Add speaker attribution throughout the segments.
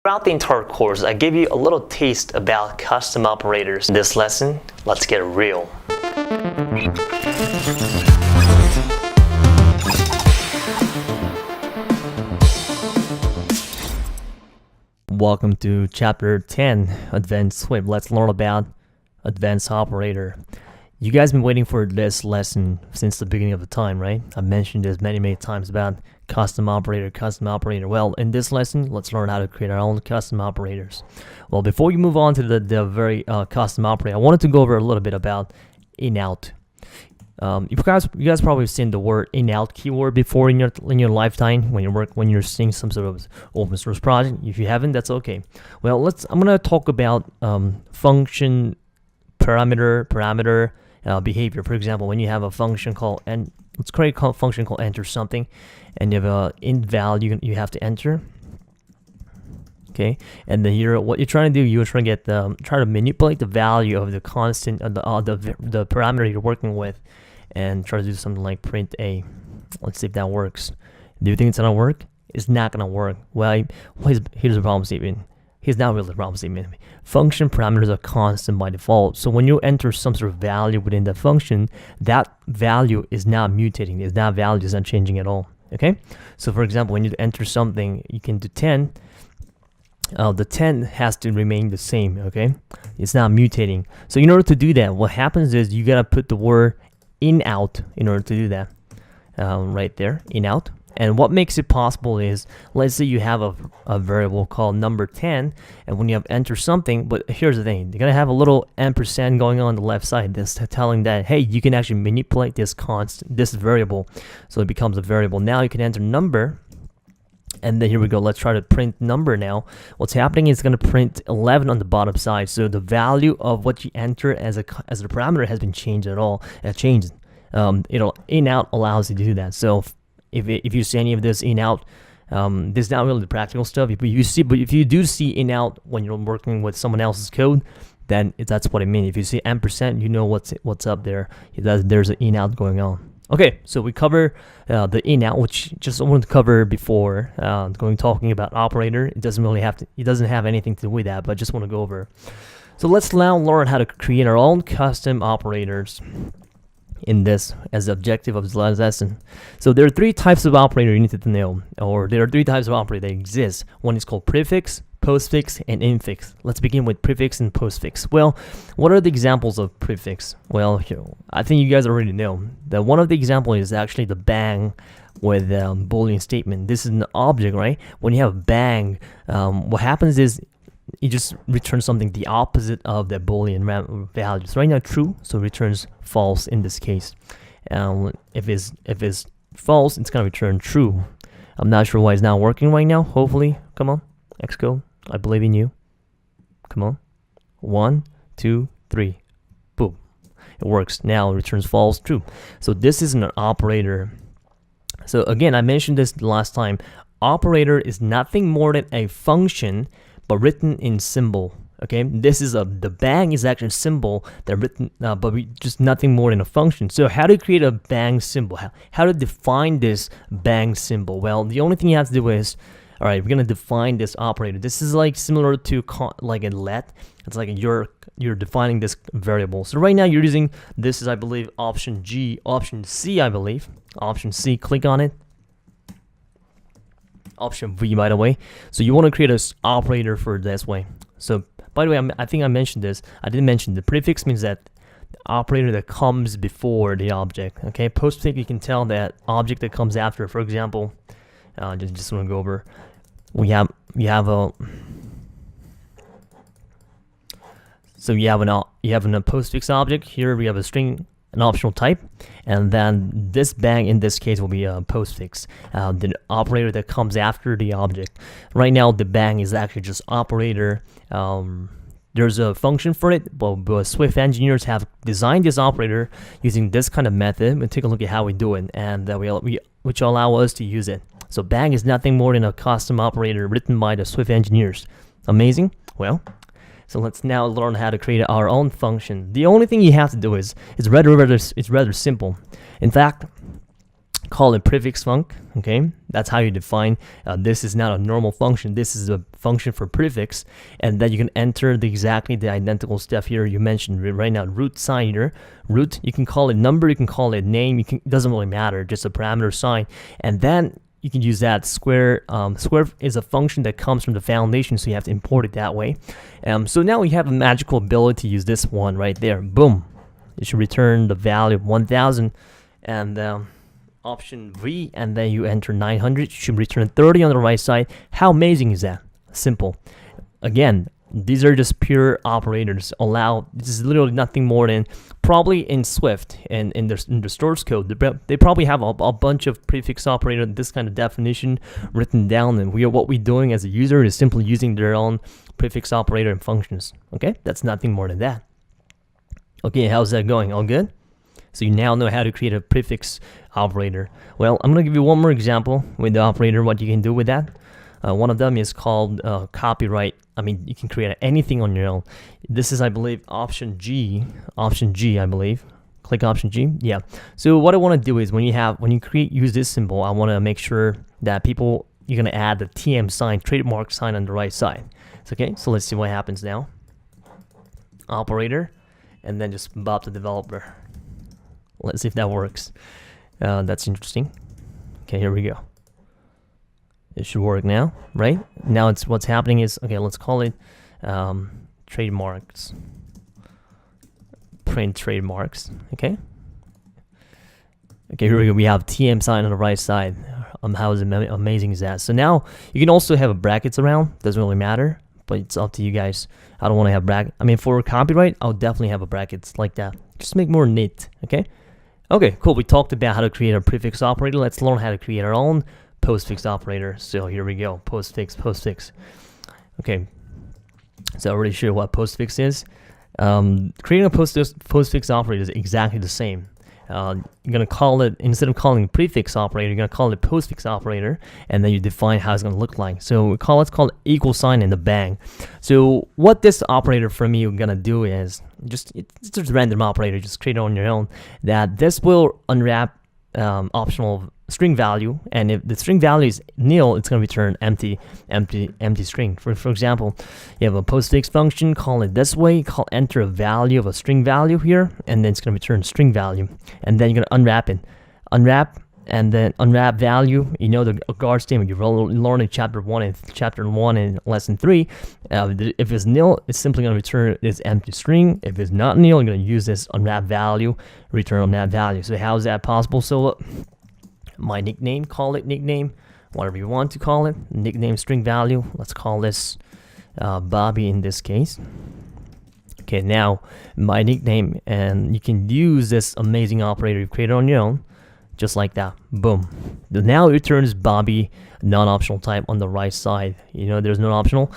Speaker 1: Throughout the entire course, I gave you a little taste about custom operators. In this lesson, let's get real. Welcome to Chapter 10, Advanced Swift. Let's learn about Advanced Operator. You guys been waiting for this lesson since the beginning of the time, right? I've mentioned this many times about custom operator. Well, in this lesson, let's learn how to create our own custom operators. Well, before you move on to the very custom operator, I wanted to go over a little bit about in-out. You guys probably seen the word in-out keyword before in your lifetime when you're seeing some sort of open source project. If you haven't, that's okay. Well, I'm gonna talk about function parameter behavior. For example, when you have a function called let's create a function called enter something, and you have a int value you have to enter. Okay, and then here what you're trying to do, you're trying to get try to manipulate the value of the constant the parameter you're working with, and try to do something like print a. Let's see if that works. Do you think it's gonna work? It's not gonna work. Well, here's the problem statement. Here's not really the problem statement. Function parameters are constant by default. So when you enter some sort of value within the function, that value is not mutating. That value is not changing at all. Okay. So for example, when you enter something, you can do 10. The 10 has to remain the same. Okay. It's not mutating. So in order to do that, what happens is you gotta put the word in-out in order to do that. Right there, in-out. And what makes it possible is, let's say you have a variable called number 10, and when you have enter something, but here's the thing, you're gonna have a little ampersand going on the left side that's telling that, hey, you can actually manipulate this variable, so it becomes a variable. Now you can enter number, and then here we go, let's try to print number now. What's happening is it's gonna print 11 on the bottom side, so the value of what you enter as a parameter has been changed at all. It changed. In-out allows you to do that. So if you see any of this in-out, this is not really the practical stuff. But if you do see in-out when you're working with someone else's code, then that's what I mean. If you see ampersand, you know what's up there. There's an in-out going on. Okay, so we cover the in-out, which just I wanted to cover before talking about operator. It doesn't have anything to do with that, but I just want to go over. So let's now learn how to create our own custom operators in this as the objective of this lesson. So there are three types of operator you need to know, or there are three types of operator that exist. One is called prefix, postfix, and infix. Let's begin with prefix and postfix. Well, what are the examples of prefix? Well, I think you guys already know that one of the examples is actually the bang with Boolean statement. This is an object, right? When you have bang, what happens is it just returns something the opposite of the Boolean values. Right now, true, so it returns false in this case. If it's false, it's gonna return true. I'm not sure why it's not working right now. Hopefully, come on, Xcode, I believe in you. Come on, 1, 2, 3, boom, it works. Now it returns false, true. So this is an operator. So again, I mentioned this last time. Operator is nothing more than a function, but written in symbol. Okay, this is the bang is actually a symbol that written, but just nothing more than a function. So how to create a bang symbol? How to define this bang symbol? Well, the only thing you have to do is, all right, we're gonna define this operator. This is like similar to like a let. It's like you're defining this variable. So right now you're using this is, I believe, option G, option C, I believe, option C. Click on it. Option V, by the way. So you want to create an operator for this way. So by the way, I think I mentioned this. I didn't mention the prefix means that the operator that comes before the object. Okay, postfix, you can tell that object that comes after. For example, just want to go over. You have a postfix object. Here we have a string, an optional type, and then this bang in this case will be a postfix, the operator that comes after the object. Right now the bang is actually just operator. There's a function for it, but Swift engineers have designed this operator using this kind of method. We'll take a look at how we do it, and which allow us to use it. So bang is nothing more than a custom operator written by the Swift engineers. Amazing? Well, so let's now learn how to create our own function. The only thing you have to do is rather simple. In fact, call it prefix func. Okay, that's how you define this is not a normal function, this is a function for prefix, and then you can enter exactly the identical stuff here you mentioned right now. Root sign here, root, you can call it number, you can call it name, it doesn't really matter, just a parameter sign, and then you can use that. Square square is a function that comes from the foundation, so you have to import it that way. So now we have a magical ability to use this one right there. Boom, it should return the value of 1000, and option V, and then you enter 900, you should return 30 on the right side. How amazing is that? Simple. Again, these are just pure operators. This is literally nothing more than, probably in Swift and in the source code, they probably have a bunch of prefix operator, this kind of definition written down, and what we're doing as a user is simply using their own prefix operator and functions. Okay, that's nothing more than that. Okay, how's that going? All good? So you now know how to create a prefix operator. Well, I'm going to give you one more example with the operator, what you can do with that. One of them is called copyright. I mean, you can create anything on your own. This is, I believe, option G, I believe. Click option G. Yeah. So what I want to do is when you use this symbol, I want to make sure that you're going to add the TM sign, trademark sign on the right side. It's okay. So let's see what happens now. Operator, and then just Bob the developer. Let's see if that works. That's interesting. Okay, here we go. It should work now, right? Now what's happening is, okay, let's call it trademarks. Print trademarks, okay? Okay, here we go. We have TM sign on the right side. How amazing is that? So now you can also have brackets around. Doesn't really matter, but it's up to you guys. I don't want to have bracket. I mean, for copyright, I'll definitely have a brackets like that. Just make more neat, okay? Okay, cool. We talked about how to create a prefix operator. Let's learn how to create our own postfix operator. So here we go. Postfix. Okay. So I already showed what postfix is. Creating a postfix operator is exactly the same. You're gonna call it, instead of calling it prefix operator, you're gonna call it postfix operator, and then you define how it's gonna look like. So it's called equal sign and the bang. So what this operator for me gonna do is it's just a random operator, just create it on your own. That this will unwrap optional string value, and if the string value is nil, it's going to return empty string. For example, you have a postfix function, call it this way, enter a value of a string value here, and then it's going to return string value, and then you're going to unwrap, and then unwrap value. You know the guard statement you learned in chapter 1 and lesson 3. If it's nil, it's simply going to return this empty string. If it's not nil, you're going to use this unwrap value, return on that value. So how is that possible? So my nickname, call it nickname, whatever you want to call it, nickname string value. Let's call this Bobby in this case. Okay, now my nickname, and you can use this amazing operator you've created on your own, just like that. Boom. Now it returns Bobby, non-optional type on the right side. You know, there's no optional.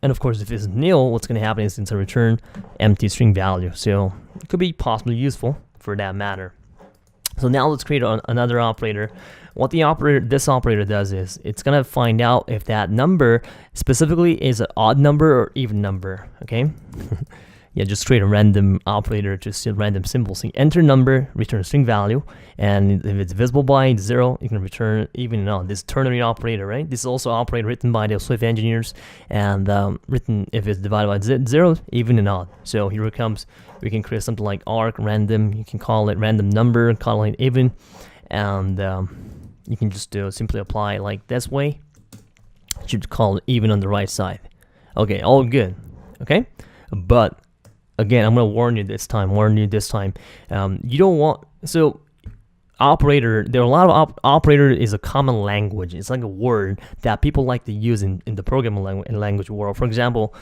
Speaker 1: And of course, if it's nil, what's going to happen is it's going to return empty string value. So it could be possibly useful for that matter. So now let's create another operator. What this operator does is it's gonna find out if that number specifically is an odd number or even number. Okay, yeah, just create a random operator, just a random symbol. So you enter number, return string value, and if it's divisible by 0, you can return even and odd. This ternary operator, right? This is also an operator written by the Swift engineers, and written if it's divided by 0, even and odd. So here it comes. We can create something like arc random. You can call it random number, call it even, and you can just simply apply it like this way. You should call it even on the right side. Okay, all good. Okay, but again, I'm gonna warn you this time. You don't want operator. There are a lot of operator is a common language. It's like a word that people like to use in the programming language world. For example,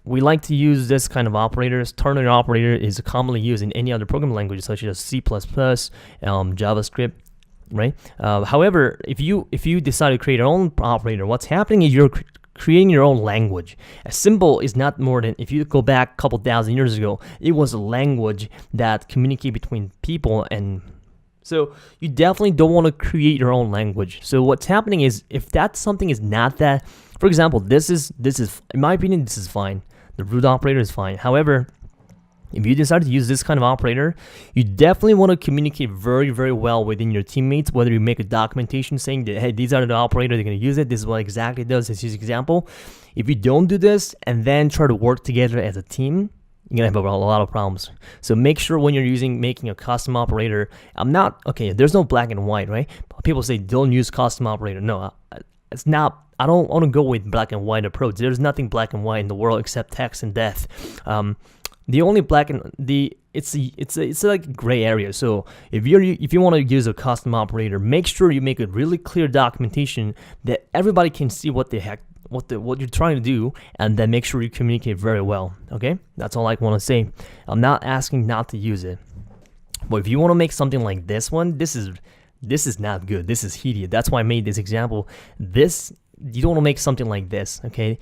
Speaker 1: we like to use this kind of operators. Ternary operator is commonly used in any other programming language, such as C++, JavaScript, right? However, if you decide to create your own operator, what's happening is you're creating your own language. A symbol is not more than, if you go back a couple thousand years ago, it was a language that communicated between people, and so you definitely don't want to create your own language. So what's happening is, if that something is not that, for example, this is in my opinion, this is fine. The root operator is fine. However, If you decide to use this kind of operator, you definitely want to communicate very, very well within your teammates, whether you make a documentation saying that, hey, these are the operator, they're going to use it, this is what exactly it does, let's use example. If you don't do this and then try to work together as a team, you're going to have a lot of problems. So make sure when you're making a custom operator, there's no black and white, right? People say don't use custom operator. No, it's not. I don't want to go with black and white approach. There's nothing black and white in the world except text and death. The only it's like gray area. So if you want to use a custom operator, make sure you make a really clear documentation that everybody can see what you're trying to do, and then make sure you communicate very well. Okay, that's all I want to say. I'm not asking not to use it, but if you want to make something like this one, this is not good. This is hideous. That's why I made this example. You don't want to make something like this. Okay.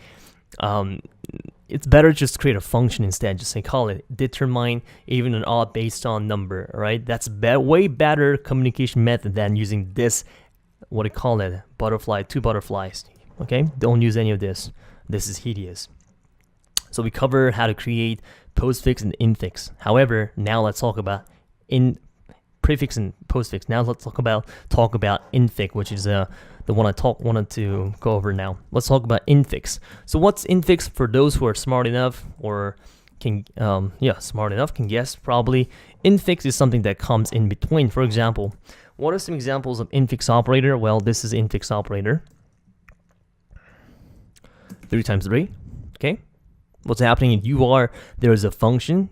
Speaker 1: It's better just create a function instead. Just say call it determine even and odd based on number. Right? That's way better communication method than using this. What do you call it? Two butterflies. Okay? Don't use any of this. This is hideous. So we covered how to create postfix and infix. However, now let's talk about prefix and postfix. Now let's talk about infix, which is the one I wanted to go over now. Let's talk about infix. So what's infix for those who are smart enough or can guess probably. Infix is something that comes in between. For example, what are some examples of infix operator? Well, this is infix operator. 3 times 3. Okay. What's happening there is a function,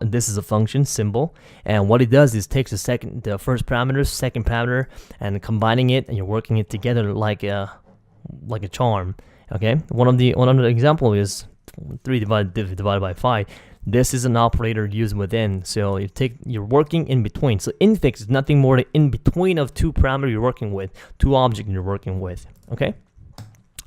Speaker 1: this is a function symbol, and what it does is takes the first parameter, second parameter, and combining it, and you're working it together like a charm. Okay, one of the example is 3 divided by 5. This is an operator used within, so you're working in between. So infix is nothing more than in between of 2 parameters you're working with, 2 objects you're working with. Okay.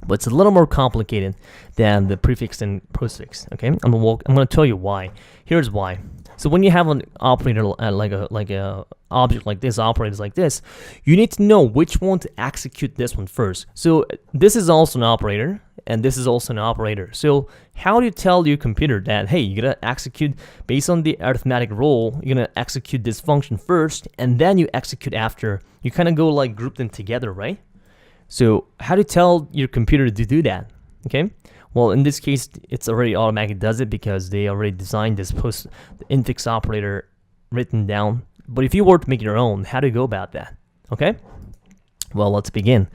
Speaker 1: But it's a little more complicated than the prefix and postfix. Okay, I'm gonna tell you why. Here's why. So when you have an operator like a object like this, operators like this, you need to know which one to execute this one first. So this is also an operator, and this is also an operator. So how do you tell your computer that, hey, you're gonna execute based on the arithmetic rule, you're gonna execute this function first, and then you execute after? You kind of go like group them together, right? So how do you tell your computer to do that? Okay, well in this case it's already automatically does it because they already designed this infix operator written down. But if you were to make your own, how do you go about that? Okay, well let's begin.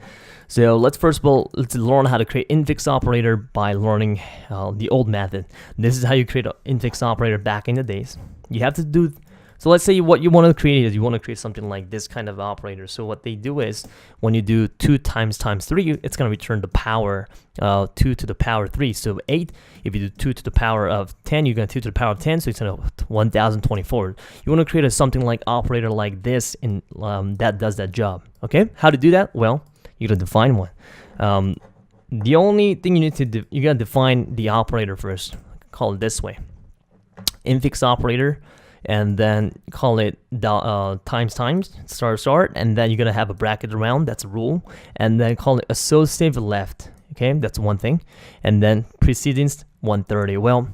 Speaker 1: So let's learn how to create infix operator by learning the old method. This is how you create an infix operator back in the days. You have to do. So let's say what you want to create is you want to create something like this kind of operator. So what they do is when you do 2 times 3, it's going to return the power 2 to the power 3. So 8, if you do 2 to the power of 10, you're going to 2 to the power of 10, so it's going to 1024. You want to create something like operator like this in that does that job. Okay, how to do that? Well, you're going to define one. The only thing you need to do, you got to define the operator first. Call it this way, infix operator. And then call it times start, and then you're gonna have a bracket around. That's a rule. And then call it associative left. Okay, that's one thing. And then precedence 130. Well,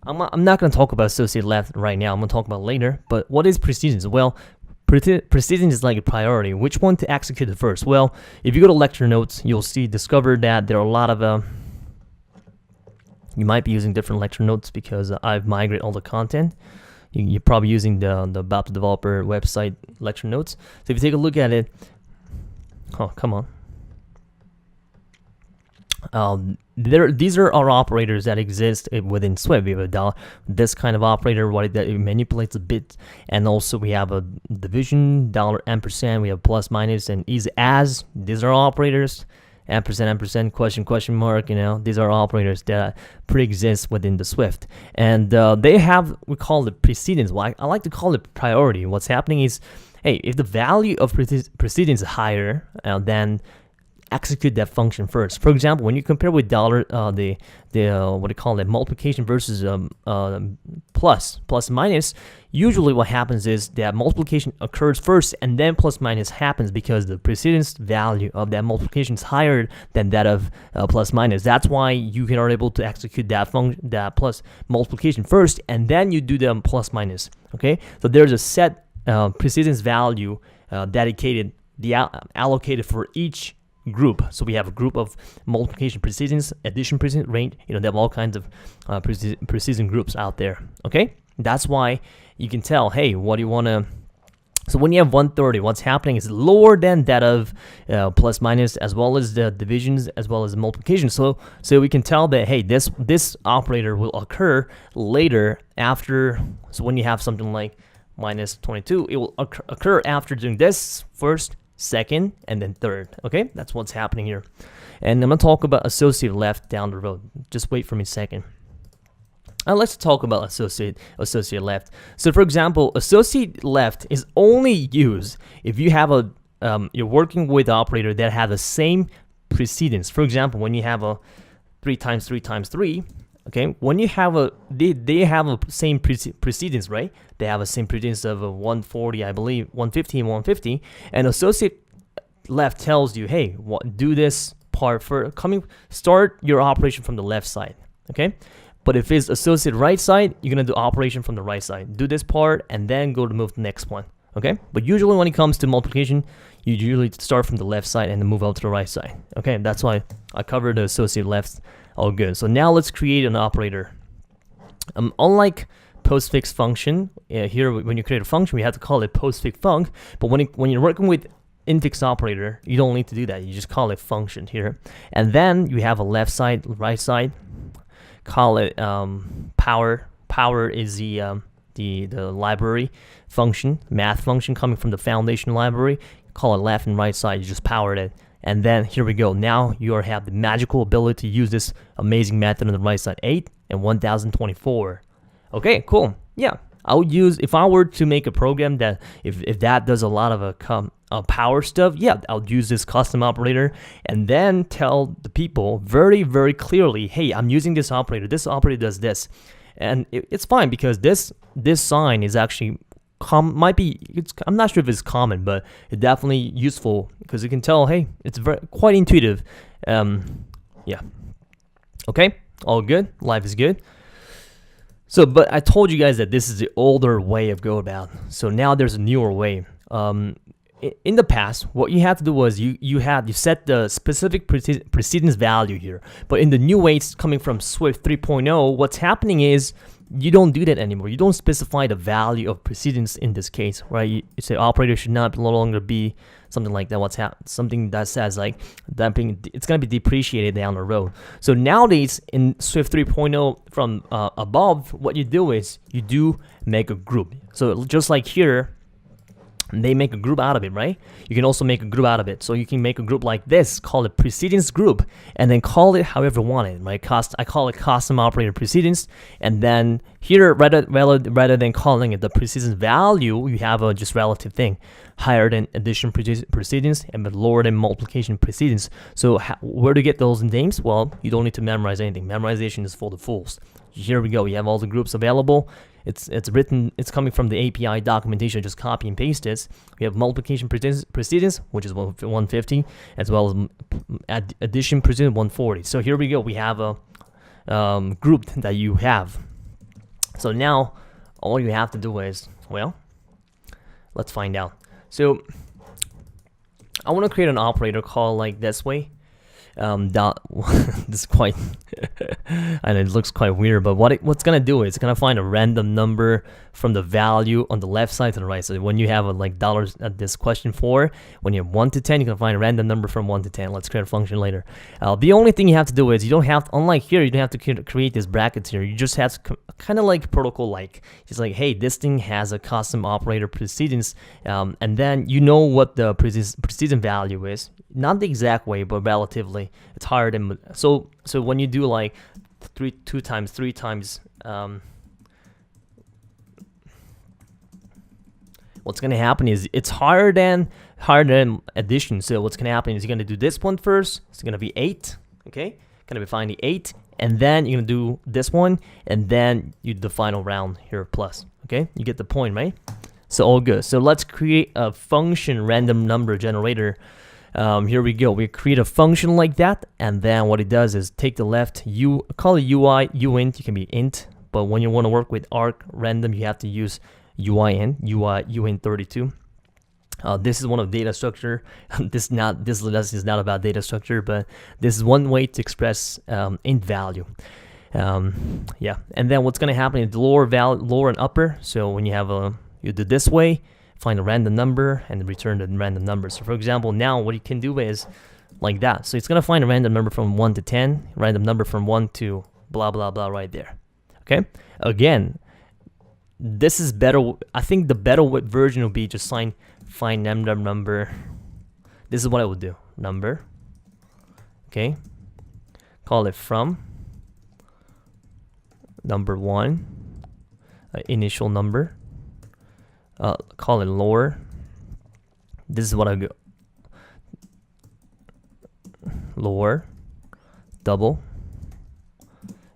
Speaker 1: I'm not gonna talk about associative left right now. I'm gonna talk about it later. But what is precedence? Well, precedence is like a priority. Which one to execute it first? Well, if you go to lecture notes, you'll discover that there are a lot of you might be using different lecture notes because I've migrated all the content. You're probably using the About the Developer website lecture notes. So if you take a look at it, oh come on, these are our operators that exist within Swift. We have this kind of operator, that it manipulates a bit, and also we have a division, $&, we have plus minus and is as. These are operators. ampersand, question mark, these are operators that pre-exist within the Swift. And they have, we call it precedence. Well, I like to call it priority. What's happening is, hey, if the value of precedence is higher than execute that function first. For example, when you compare with dollar, what do you call it, multiplication versus plus minus, usually what happens is that multiplication occurs first and then plus minus happens because the precedence value of that multiplication is higher than that of plus minus. That's why you are able to execute that function, that plus multiplication first, and then you do the plus minus. Okay, so there's a set precedence value dedicated, allocated for each group. So we have a group of multiplication precedence, addition precedence, range. They have all kinds of precedence groups out there. Okay, that's why you can tell, hey, what do you want to? So when you have 130, what's happening is lower than that of plus minus, as well as the divisions, as well as the multiplication. So we can tell that, hey, this operator will occur later after. So when you have something like minus 22, it will occur after doing this first, second, and then third. Okay, that's what's happening here. And I'm gonna talk about associate left down the road. Just wait for me a second. Let's talk about associate left. So for example, associate left is only used if you have a you're working with an operator that have the same precedence. For example, when you have a 3 times 3 times 3. Okay, when you have they have a same precedence, right? They have a same precedence of a 140, I believe, 150 and 150. And associate left tells you, hey, do this part for start your operation from the left side. Okay, but if it's associate right side, you're gonna do operation from the right side. Do this part and then go to move to the next one. Okay, but usually when it comes to multiplication, you usually start from the left side and then move out to the right side. Okay, that's why I covered the associate left. All good. So now let's create an operator. Unlike postfix function, here when you create a function, we have to call it postfix func. But when you're working with infix operator, you don't need to do that. You just call it function here, and then you have a left side, right side. Call it power. Power is the library function, math function coming from the foundation library. Call it left and right side. You just powered it. And then here we go. Now you have the magical ability to use this amazing method on the right side, 8 and 1024. Okay, cool. Yeah, I would use, if I were to make a program that, if that does a lot of power stuff, yeah, I'll use this custom operator and then tell the people very, very clearly, hey, I'm using this operator. This operator does this. And it's fine because this sign is actually I'm not sure if it's common, but it's definitely useful because you can tell, hey, it's quite intuitive. Yeah. Okay, all good. Life is good. So, but I told you guys that this is the older way of go about. So now there's a newer way. In the past, what you had to do was you set the specific precedence value here. But in the new way, it's coming from Swift 3.0. What's happening is you don't do that anymore. You don't specify the value of precedence in this case, right? You say operator should no longer be something like that. Something that says like that it's gonna be depreciated down the road. So nowadays in Swift 3.0 from above, what you do is you do make a group. So just like here, they make a group out of it, right? You can also make a group out of it. So you can make a group like this, call it precedence group, and then call it however you want it, right? I call it custom operator precedence, and then here, rather than calling it the precedence value, you have a just relative thing, higher than addition precedence and lower than multiplication precedence. So where to get those names? Well, you don't need to memorize anything. Memorization is for the fools. Here we go. You have all the groups available. It's written. It's coming from the API documentation. Just copy and paste this. We have multiplication precedence, which is 150, as well as addition precedence 140. So here we go. We have a group that you have. So now all you have to do is, well, let's find out. So I want to create an operator called like this way. This is quite and it looks quite weird, but what's gonna do is it's gonna find a random number from the value on the left side to the right. So when you have like dollars at this question 4, when you have 1 to 10, you can find a random number from 1 to 10. Let's create a function later. The only thing you have to do is you don't have, unlike here, you don't have to create these brackets here. You just have to kind of like protocol like, just like, hey, this thing has a custom operator precedence, and then you know what the precedence value is. Not the exact way, but relatively, it's higher than. So when you do like 2 times 3 times, what's gonna happen is it's higher than higher than addition. So what's gonna happen is you're gonna do this one first. It's gonna be 8. Okay, gonna be finding 8, and then you're gonna do this one, and then you do the final round here plus. Okay, you get the point, right? So all good. So let's create a function random number generator. Here we go. We create a function like that, and then what it does is take the left call it UI uint. You can be int, but when you want to work with arc random, you have to use uint32. This is one of data structure. This lesson is not about data structure, but this is one way to express int value. Yeah, and then what's gonna happen is lower and upper. So when you have you do this way, find a random number and return the random number. So for example, now what you can do is like that. So it's gonna find a random number from 1 to 10, random number from 1 to blah blah blah right there. Okay, again, this is better. I think the better version would be just find random number. This is what I would do. Number. Okay. Call it from number 1. Initial number. Call it lower. This is what I go. Lower. Double.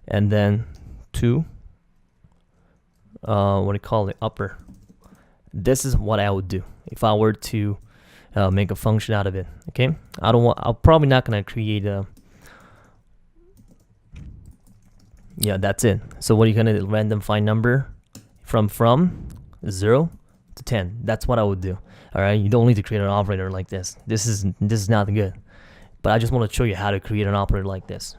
Speaker 1: And then 2. What do you call it? Upper. This is what I would do if I were to make a function out of it. Okay, I'm probably not gonna create a. Yeah, that's it. So what are you gonna do? Random find number from 0 to 10. That's what I would do. All right, you don't need to create an operator like this. This is not good. But I just want to show you how to create an operator like this.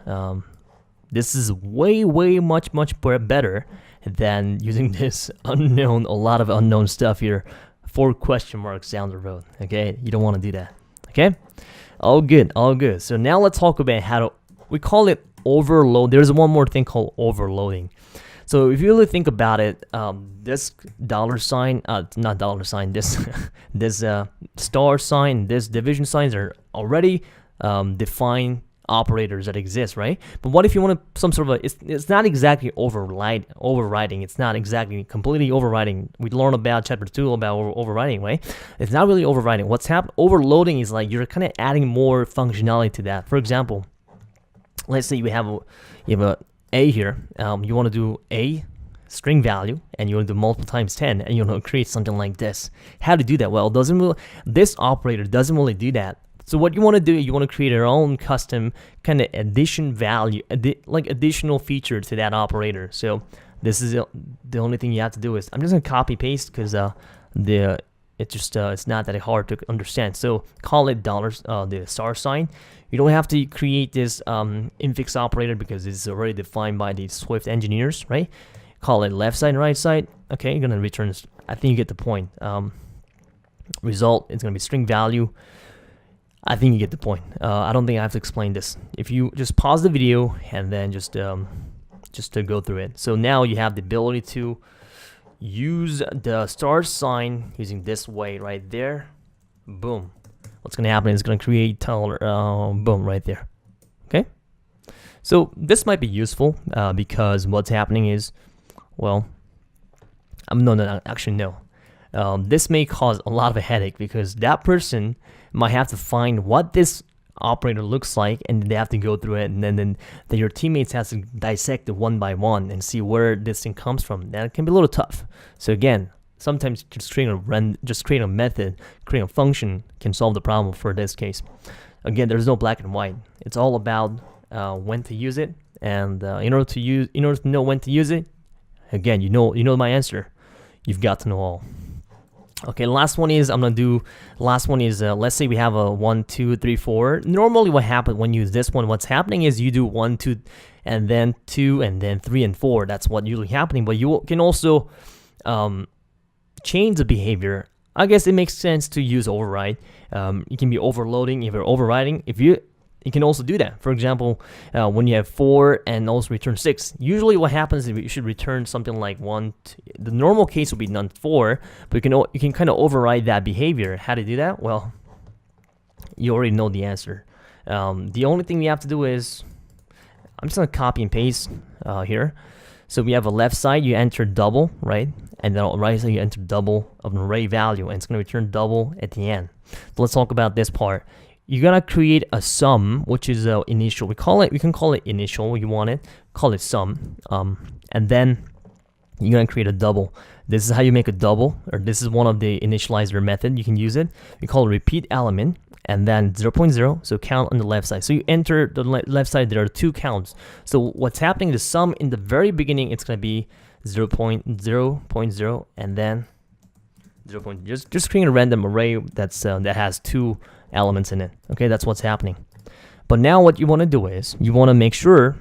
Speaker 1: This is way much better than using this a lot of unknown stuff here. 4 question marks down the road. Okay, you don't want to do that. Okay, all good. So now let's talk about how to. We call it overload. There's one more thing called overloading. So if you really think about it, this $sign, not $sign, this star sign, this division signs are already defined operators that exist, right? But what if you want some sort of it's not exactly overriding. It's not exactly completely overriding. We learned about chapter 2 about overriding, right? It's not really overriding. What's happening? Overloading is like you're kind of adding more functionality to that. For example, let's say you have a here. You want to do a string value, and you want to do multiple times 10, and you want to create something like this. How to do that? Well, this operator doesn't really do that. So what you want to do, you want to create your own custom kind of addition value, like additional feature to that operator. So this is the only thing you have to do is I'm just gonna copy paste because it's not that hard to understand. So call it the star sign. You don't have to create this infix operator because it's already defined by the Swift engineers, right? Call it left side and right side. Okay, you're gonna return. I think you get the point. Result, it's gonna be string value. I think you get the point. I don't think I have to explain this. If you just pause the video and then just to go through it. So now you have the ability to use the star sign using this way right there. Boom. What's gonna happen is it's gonna create boom right there. Okay. So this might be useful because what's happening is, well, no. This may cause a lot of a headache because that person might have to find what this operator looks like, and they have to go through it, and then your teammates has to dissect it one by one and see where this thing comes from. That can be a little tough. So again, sometimes just creating a method, creating a function can solve the problem for this case. Again, there's no black and white. It's all about when to use it, and in order to know when to use it, again, you know my answer. You've got to know all. Okay, last one is let's say we have a 1, 2, 3, 4. Normally what happens when you use this one, what's happening is you do 1, 2, and then 2, and then 3 and 4. That's what usually happening. But you can also change the behavior. I guess it makes sense to use override. You can be overloading if you're overriding. You can also do that. For example, when you have 4 and also return 6, usually what happens is you should return something like 1. The normal case would be none 4, but you can kind of override that behavior. How to do that? Well, you already know the answer. The only thing you have to do is, I'm just gonna copy and paste here. So we have a left side, you enter double, right? And then on the right side, you enter double of an array value, and it's going to return double at the end. So let's talk about this part. You're going to create a sum, which is initial. We can call it initial, you want it. Call it sum. And then you're going to create a double. This is how you make a double, or this is one of the initializer method. You can use it. We call it repeat element, and then 0.0, so count on the left side. So you enter the left side, there are 2 counts. So what's happening, the sum in the very beginning, it's going to be 0.0, and then 0. Just creating a random array that's that has 2 elements in it. Okay, that's what's happening. But now what you want to do is you want to make sure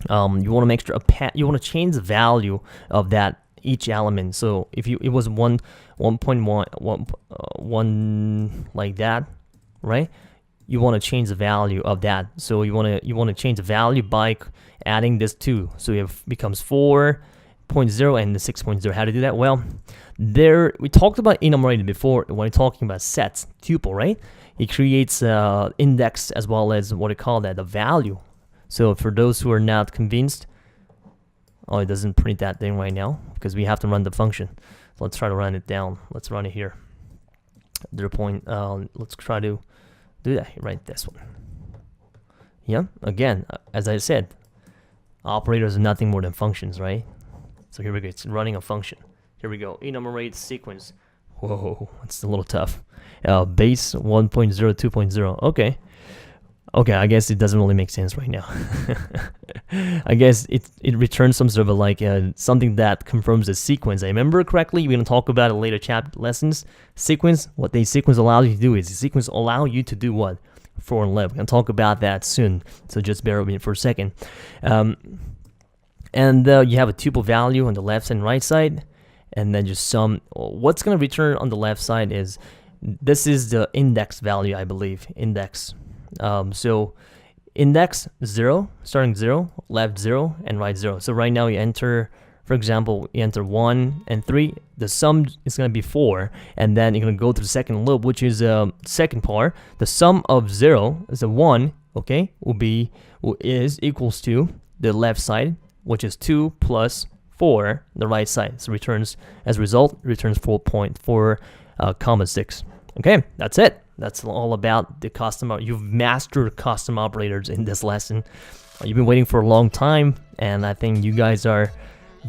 Speaker 1: you want to change the value of that each element. So if it was 1.1 like that, right? You want to change the value of that. So you want to change the value by adding this 2. So it becomes 4.0 and the 6.0. How to do that? Well, we talked about enumerated before when talking about sets, tuple, right? It creates index as well as what we call that, the value. So for those who are not convinced, oh, it doesn't print that thing right now because we have to run the function. So let's try to run it down. Let's run it here. Let's try to do that. Right, this one. Yeah. Again, as I said, operators are nothing more than functions, right? So here we go. It's running a function. Here we go. Enumerate sequence. Whoa, it's a little tough. Base 1.0, 2.0. Okay. Okay, I guess it doesn't really make sense right now. I guess it returns some sort of like something that confirms the sequence. I remember correctly, we're going to talk about it later lessons. Sequence, what the sequence allows you to do is the sequence allow you to do what? For and left. We're going to talk about that soon, so just bear with me for a second. And you have a tuple value on the left and right side, and then just sum. What's going to return on the left side is, this is the index value, I believe, index. So index 0, starting 0, left 0, and right 0. So right now you enter, for example, you enter 1 and 3. The sum is going to be 4, and then you're going to go to the second loop, which is second part. The sum of 0 is a 1, okay, is equals to the left side, which is 2 plus 4, the right side. So returns, as a result, returns 4.4, 6. Okay, that's it. That's all about the custom. You've mastered custom operators in this lesson. You've been waiting for a long time, and I think you guys are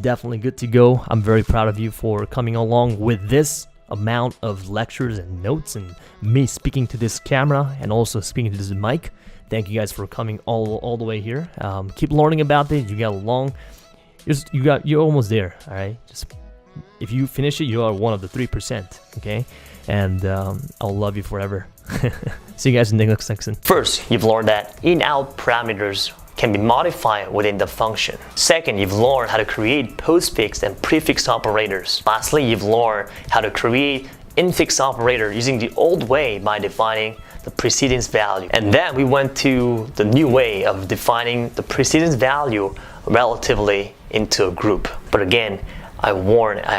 Speaker 1: definitely good to go. I'm very proud of you for coming along with this amount of lectures and notes, and me speaking to this camera and also speaking to this mic. Thank you guys for coming all the way here. Keep learning about this. You got along. You're almost there. All right. Just if you finish it, you are one of the 3%. Okay. And I'll love you forever. See you guys in the next section. First, you've learned that in-out parameters can be modified within the function. Second, you've learned how to create postfix and prefix operators. Lastly, you've learned how to create infix operator using the old way by defining the precedence value. And then we went to the new way of defining the precedence value relatively into a group. But again, I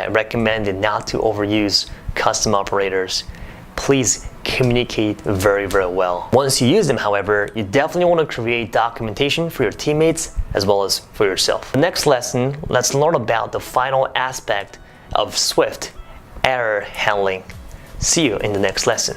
Speaker 1: recommend you not to overuse custom operators. Please communicate very well. Once you use them, however, you definitely want to create documentation for your teammates as well as for yourself. The next lesson, let's learn about the final aspect of Swift, error handling. See you in the next lesson.